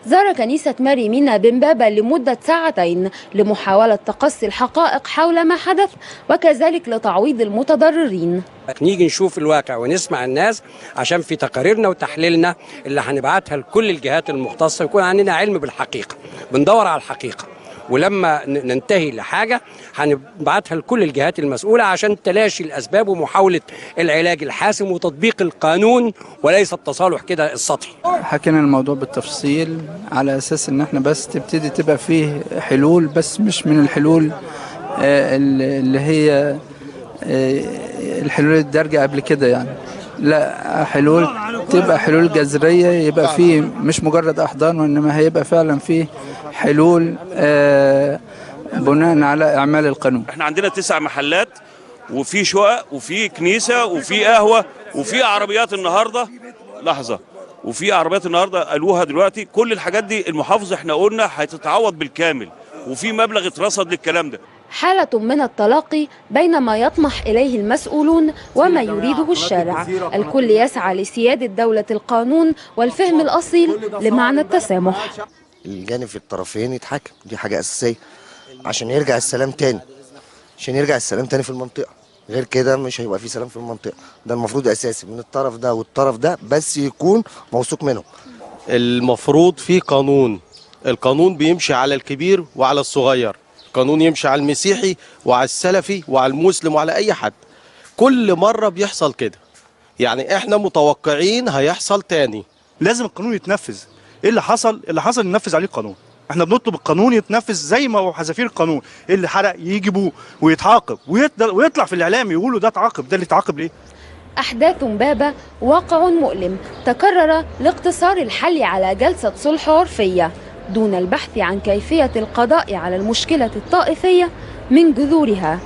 زار كنيسة ماري مينا بمبابة لمدة ساعتين لمحاولة تقصي الحقائق حول ما حدث وكذلك لتعويض المتضررين. نيجي نشوف الواقع ونسمع الناس عشان في تقاريرنا وتحليلنا اللي هنبعتها لكل الجهات المختصة يكون عندنا علم بالحقيقة، بندور على الحقيقة، ولما ننتهي لحاجة هنبعتها لكل الجهات المسؤولة عشان تلاشي الأسباب ومحاولة العلاج الحاسم وتطبيق القانون وليس التصالح كده السطحي. حكينا الموضوع بالتفصيل على أساس إن احنا بس تبقى فيه حلول، بس مش من الحلول اللي هي الحلول الدارجة قبل كده يعني، لا حلول تبقى حلول جذرية، يبقى فيه مش مجرد أحضان وإنما هيبقى فعلا فيه حلول بناء على إعمال القانون. احنا عندنا 9 محلات وفي شقق وفي كنيسة وفي قهوة وفي عربيات النهاردة وفي عربيات النهاردة قالوها دلوقتي. كل الحاجات دي المحافظة احنا قلنا هتتعوض بالكامل وفي مبلغ اترصد للكلام ده. حالة من التلاقي بين ما يطمح إليه المسؤولون وما يريده الشارع. الكل يسعى لسيادة دولة القانون والفهم الأصيل لمعنى التسامح. الجانب في الطرفين يتحكم، دي حاجة أساسية عشان يرجع السلام تاني، في المنطقة. غير كده مش هيبقى في سلام في المنطقة. ده المفروض أساسي من الطرف ده والطرف ده، بس يكون موثوق منهم. المفروض في قانون، القانون بيمشي على الكبير وعلى الصغير، قانون يمشي على المسيحي وعلى السلفي وعلى المسلم وعلى أي حد. كل مرة بيحصل كده، يعني احنا متوقعين هيحصل تاني. لازم القانون يتنفذ. ايه اللي حصل؟ ينفذ عليه القانون. احنا بنطلب القانون يتنفذ زي ما هو حذافير القانون، اللي حرق يجيبوه ويتعاقب ويطلع في الاعلام يقولوا ده اتعاقب، ده اللي اتعاقب ليه؟ أحداث مبابة واقع مؤلم تكرر لاقتصار الحل على جلسة صلح عرفية دون البحث عن كيفية القضاء على المشكلة الطائفية من جذورها.